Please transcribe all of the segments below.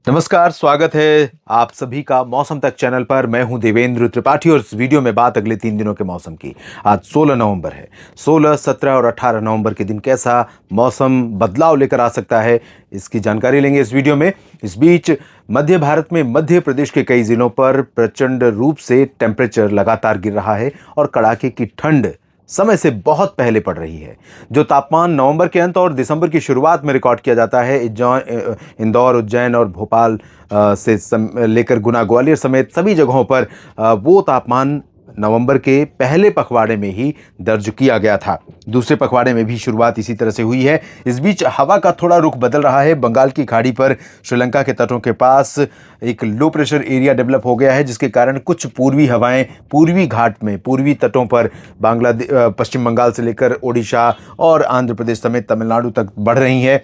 नमस्कार, स्वागत है आप सभी का मौसम तक चैनल पर। मैं हूं देवेंद्र त्रिपाठी और इस वीडियो में बात अगले 3 दिनों के मौसम की। आज 16 नवंबर है। 16, 17 और 18 नवंबर के दिन कैसा मौसम बदलाव लेकर आ सकता है, इसकी जानकारी लेंगे इस वीडियो में। इस बीच मध्य भारत में मध्य प्रदेश के कई जिलों पर प्रचंड रूप से टेम्परेचर लगातार गिर रहा है और कड़ाके की ठंड समय से बहुत पहले पड़ रही है। जो तापमान नवंबर के अंत और दिसंबर की शुरुआत में रिकॉर्ड किया जाता है इंदौर, उज्जैन और भोपाल से लेकर गुना, ग्वालियर समेत सभी जगहों पर वो तापमान नवंबर के पहले पखवाड़े में ही दर्ज किया गया था। दूसरे पखवाड़े में भी शुरुआत इसी तरह से हुई है। इस बीच हवा का थोड़ा रुख बदल रहा है। बंगाल की खाड़ी पर श्रीलंका के तटों के पास एक लो प्रेशर एरिया डेवलप हो गया है, जिसके कारण कुछ पूर्वी हवाएं पूर्वी घाट में, पूर्वी तटों पर पश्चिम बंगाल से लेकर ओडिशा और आंध्र प्रदेश समेत तमिलनाडु तक बढ़ रही हैं।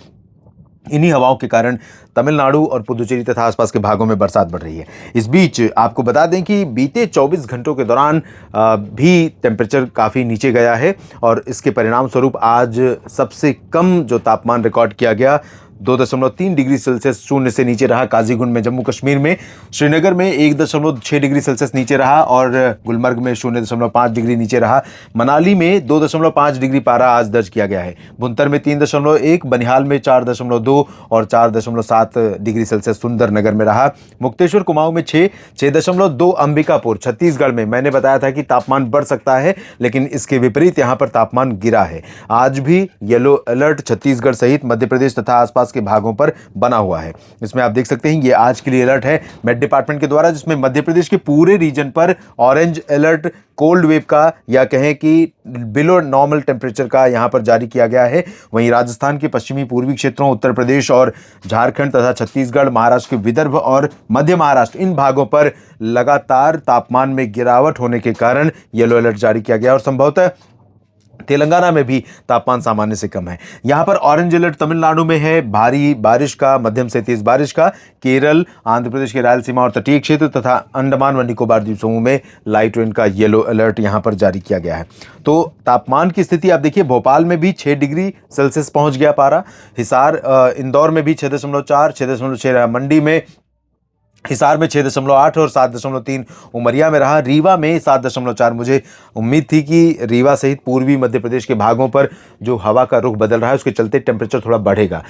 इन्हीं हवाओं के कारण तमिलनाडु और पुदुचेरी तथा आसपास के भागों में बरसात बढ़ रही है। इस बीच आपको बता दें कि बीते 24 घंटों के दौरान भी टेम्परेचर काफ़ी नीचे गया है और इसके परिणाम स्वरूप आज सबसे कम जो तापमान रिकॉर्ड किया गया 2.3 डिग्री सेल्सियस शून्य से नीचे रहा काजीगुंड में, जम्मू कश्मीर में। श्रीनगर में 1.6 डिग्री सेल्सियस नीचे रहा और गुलमर्ग में 0.5 डिग्री नीचे रहा। मनाली में 2.5 डिग्री पारा आज दर्ज किया गया है। बुनतर में 3.1, बनिहाल में 4.2 और 4.7 डिग्री सेल्सियस सुंदरनगर में रहा। मुक्तेश्वर कुमाऊं में 6.2। अंबिकापुर छत्तीसगढ़ में मैंने बताया था कि तापमान बढ़ सकता है, लेकिन इसके विपरीत यहां पर तापमान गिरा है। आज भी येलो अलर्ट छत्तीसगढ़ सहित मध्य प्रदेश तथा आसपास के भागों पर बना हुआ है। इसमें आप देख सकते हैं ये आज के लिए अलर्ट है मेट डिपार्टमेंट के द्वारा, जिसमें मध्य प्रदेश के पूरे रीजन पर ऑरेंज अलर्ट कोल्ड वेव का, या कहें कि बिलो नॉर्मल टेम्परेचर का यहां पर जारी किया गया है। वहीं राजस्थान के पश्चिमी पूर्वी क्षेत्रों, उत्तर प्रदेश और झारखंड तथा छत्तीसगढ़, महाराष्ट्र के विदर्भ और मध्य महाराष्ट्र, इन भागों पर लगातार तापमान में गिरावट होने के कारण येलो अलर्ट जारी किया गया और संभवतः तेलंगाना में भी तापमान सामान्य से कम है। यहां पर ऑरेंज अलर्ट तमिलनाडु में है भारी बारिश का, मध्यम से तेज बारिश का। केरल, आंध्र प्रदेश के रायलसीमा और तटीय क्षेत्र तथा अंडमान व निकोबार द्वीप समूह में लाइट रेन का येलो अलर्ट यहां पर जारी किया गया है। तो तापमान की स्थिति आप देखिए, भोपाल में भी 6 डिग्री सेल्सियस पहुंच गया पारा। हिसार, इंदौर में भी 6.4, 6.6 रहा। मंडी में, हिसार में 6.8 और 7.3 उमरिया में रहा। रीवा में 7.4। मुझे उम्मीद थी कि रीवा सहित पूर्वी मध्य प्रदेश के भागों पर जो हवा का रुख बदल रहा है उसके चलते टेम्परेचर थोड़ा बढ़ेगा।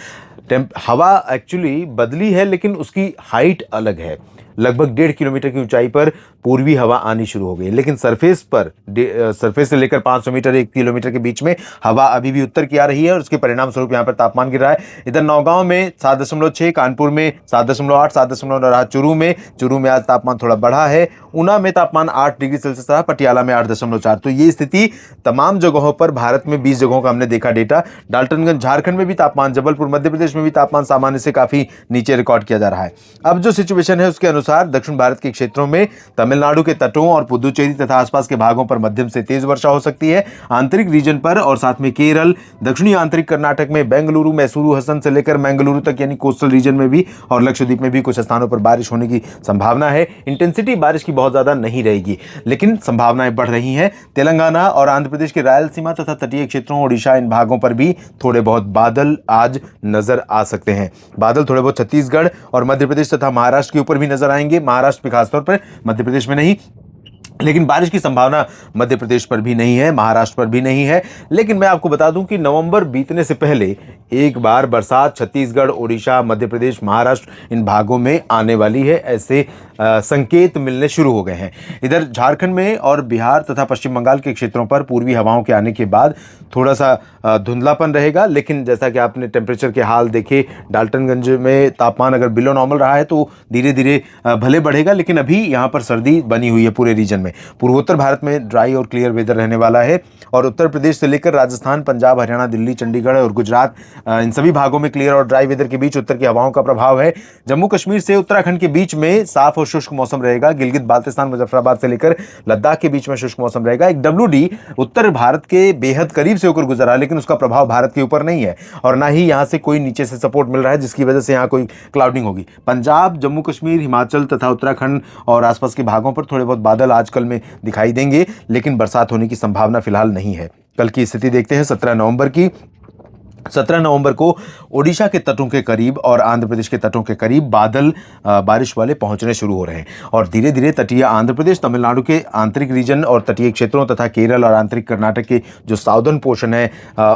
हवा एक्चुअली बदली है, लेकिन उसकी हाइट अलग है। लगभग 1.5 किलोमीटर की ऊंचाई पर पूर्वी हवा आनी शुरू हो गई, लेकिन सरफेस से लेकर 500 मीटर 1 किलोमीटर के बीच में हवा अभी भी उत्तर की आ रही है और उसके परिणाम स्वरूप यहाँ पर तापमान गिर रहा है। इधर नौगांव में 7.6, कानपुर में 7.8, 7.9 रहा। चूरू में आज तापमान थोड़ा बढ़ा है। ऊना में तापमान 8 डिग्री सेल्सियस रहा। पटियाला में 8.4। तो ये स्थिति तमाम जगहों पर, भारत में 20 जगहों का हमने देखा डेटा। डाल्टनगंज झारखंड में भी तापमान, जबलपुर मध्य प्रदेश में भी तापमान सामान्य से काफी नीचे रिकॉर्ड किया जा रहा है। अब जो सिचुएशन है उसके अनुसार दक्षिण भारत के क्षेत्रों में तमिलनाडु के तटों और पुदुचेरी तथा आसपास के भागों पर मध्यम से तेज वर्षा हो सकती है। आंतरिक रीजन पर और साथ में केरल, दक्षिणी आंतरिक कर्नाटक में बेंगलुरु, मैसूरू, हसन से लेकर मंगलुरु तक यानी कोस्टल रीजन में भी और लक्षद्वीप में भी कुछ स्थानों पर बारिश होने की संभावना है। इंटेंसिटी बारिश की बहुत ज्यादा नहीं रहेगी, लेकिन संभावनाएं बढ़ रही हैं। तेलंगाना और आंध्र प्रदेश के रायलसीमा तथा तटीय क्षेत्रों, ओडिशा, इन भागों पर भी थोड़े बहुत बादल आज नजर आ सकते हैं। बादल थोड़े बहुत छत्तीसगढ़ और मध्य प्रदेश तथा महाराष्ट्र के ऊपर भी नजर आएंगे। महाराष्ट्र में खासतौर पर, मध्य प्रदेश में नहीं, लेकिन बारिश की संभावना मध्य प्रदेश पर भी नहीं है, महाराष्ट्र पर भी नहीं है। लेकिन मैं आपको बता दूं कि नवंबर बीतने से पहले एक बार बरसात छत्तीसगढ़, ओडिशा, मध्य प्रदेश, महाराष्ट्र, इन भागों में आने वाली है। ऐसे संकेत मिलने शुरू हो गए हैं। इधर झारखंड में और बिहार तथा पश्चिम बंगाल के क्षेत्रों पर पूर्वी हवाओं के आने के बाद थोड़ा सा धुंधलापन रहेगा, लेकिन जैसा कि आपने टेम्परेचर के हाल देखे, डाल्टनगंज में तापमान अगर बिलो नॉर्मल रहा है तो धीरे धीरे भले बढ़ेगा, लेकिन अभी यहाँ पर सर्दी बनी हुई है पूरे रीजन में। पूर्वोत्तर भारत में ड्राई और क्लियर वेदर रहने वाला है और उत्तर प्रदेश से लेकर राजस्थान, पंजाब, हरियाणा, दिल्ली, चंडीगढ़ और गुजरात, इन सभी भागों में क्लियर और ड्राई वेदर के बीच उत्तर की हवाओं का प्रभाव है। जम्मू कश्मीर से उत्तराखंड के बीच में साफ और शुष्क मौसम रहेगा। गिलगित बाल्टिस्तान, मुजफ्फराबाद से लेकर लद्दाख के बीच में शुष्क मौसम रहेगा। एक WD उत्तर भारत के बेहद करीब से होकर गुजरा, लेकिन उसका प्रभाव भारत के ऊपर नहीं है और ना ही यहां से कोई नीचे से सपोर्ट मिल रहा है जिसकी वजह से यहां कोई क्लाउडिंग होगी। पंजाब, जम्मू कश्मीर, हिमाचल तथा उत्तराखंड और आसपास के भागों पर थोड़े बहुत बादल आजकल में दिखाई देंगे, लेकिन बरसात होने की संभावना फिलहाल नहीं है। कल की स्थिति देखते हैं 17 नवंबर की। 17 नवंबर को ओडिशा के तटों के करीब और आंध्र प्रदेश के तटों के करीब बादल बारिश वाले पहुंचने शुरू हो रहे हैं और धीरे धीरे तटीय आंध्र प्रदेश, तमिलनाडु के आंतरिक रीजन और तटीय क्षेत्रों तथा केरल और आंतरिक कर्नाटक के जो साउदर्न पोर्शन है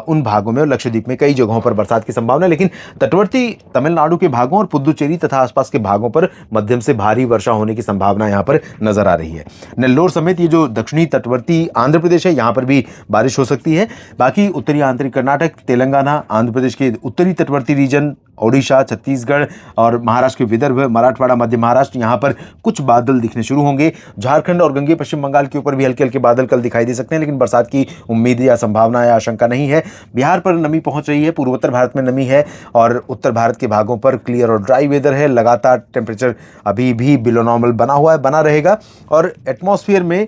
उन भागों में और लक्षद्वीप में कई जगहों पर बरसात की संभावना है। लेकिन तटवर्ती तमिलनाडु के भागों और पुदुचेरी तथा आसपास के भागों पर मध्यम से भारी वर्षा होने की संभावना यहां पर नजर आ रही है। नेल्लोर समेत ये जो दक्षिणी तटवर्ती आंध्र प्रदेश है यहां पर भी बारिश हो सकती है। बाकी उत्तरी आंतरिक कर्नाटक, तेलंगाना, आंध्र प्रदेश के उत्तरी तटवर्ती रीजन, ओडिशा, छत्तीसगढ़ और महाराष्ट्र के विदर्भ, मराठवाड़ा, मध्य महाराष्ट्र, यहां पर कुछ बादल दिखने शुरू होंगे। झारखंड और गंगे पश्चिम बंगाल के ऊपर भी हल्के हल्के बादल कल दिखाई दे सकते हैं, लेकिन बरसात की उम्मीद या संभावना या आशंका नहीं है। बिहार पर नमी पहुंच रही है, पूर्वोत्तर भारत में नमी है और उत्तर भारत के भागों पर क्लियर और ड्राई वेदर है। लगातार टेम्परेचर अभी भी बिलो नॉर्मल बना हुआ है, बना रहेगा और एटमॉस्फेयर में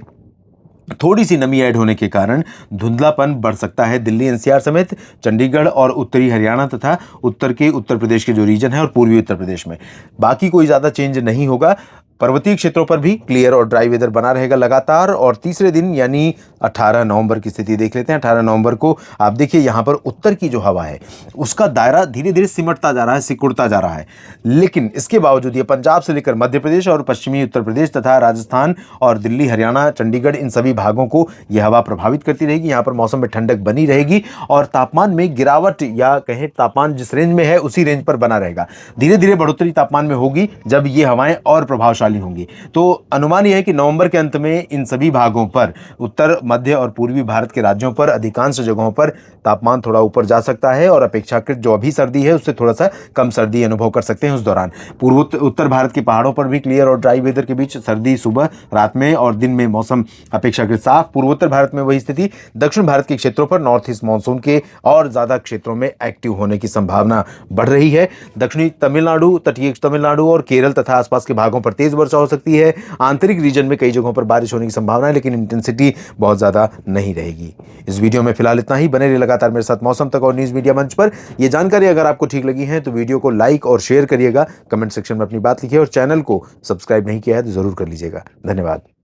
थोड़ी सी नमी ऐड होने के कारण धुंधलापन बढ़ सकता है। दिल्ली एनसीआर समेत चंडीगढ़ और उत्तरी हरियाणा तथा उत्तर के उत्तर प्रदेश के जो रीजन है और पूर्वी उत्तर प्रदेश में बाकी कोई ज़्यादा चेंज नहीं होगा। पर्वतीय क्षेत्रों पर भी क्लियर और ड्राई वेदर बना रहेगा लगातार। और तीसरे दिन यानी 18 नवंबर की स्थिति देख लेते हैं। 18 नवंबर को आप देखिए यहाँ पर उत्तर की जो हवा है उसका दायरा धीरे धीरे सिमटता जा रहा है, सिकुड़ता जा रहा है, लेकिन इसके बावजूद ये पंजाब से लेकर मध्य प्रदेश और पश्चिमी उत्तर प्रदेश तथा राजस्थान और दिल्ली, हरियाणा, चंडीगढ़, इन सभी भागों को यह हवा प्रभावित करती रहेगी। यहाँ पर मौसम में ठंडक बनी रहेगी और तापमान में गिरावट या कहें तापमान जिस रेंज में है उसी रेंज पर बना रहेगा। धीरे धीरे बढ़ोतरी तापमान में होगी जब ये हवाएं और प्रभावशाली होंगी। तो अनुमान यह है कि नवंबर के अंत में इन सभी भागों पर, उत्तर, मध्य और पूर्वी भारत के राज्यों पर अधिकांश जगहों पर तापमान थोड़ा ऊपर जा सकता है और अपेक्षाकृत जो अभी सर्दी है उससे थोड़ा सा कम सर्दी अनुभव कर सकते हैं उस दौरान। पूर्व उत्तर भारत के पहाड़ों पर भी क्लियर और ड्राई वेदर के बीच सर्दी सुबह, रात में और दिन में मौसम अपेक्षाकृत साफ। पूर्वोत्तर भारत में वही स्थिति। दक्षिण भारत के क्षेत्रों पर नॉर्थ ईस्ट मानसून के और ज्यादा क्षेत्रों में एक्टिव होने की संभावना बढ़ रही है। दक्षिणी तमिलनाडु, तटीय तमिलनाडु और केरल तथा आसपास के भागों पर तेज वर्षा हो सकती है। आंतरिक रीजन में कई जगहों पर बारिश होने की संभावना है, लेकिन इंटेंसिटी बहुत ज्यादा नहीं रहेगी। इस वीडियो में फिलहाल इतना ही। बने रहिए लगातार मेरे साथ मौसम तक और न्यूज मीडिया मंच पर। यह जानकारी अगर आपको ठीक लगी है तो वीडियो को लाइक और शेयर करिएगा, कमेंट सेक्शन में अपनी बात लिखिए और चैनल को सब्सक्राइब नहीं किया है तो जरूर कर लीजिएगा। धन्यवाद।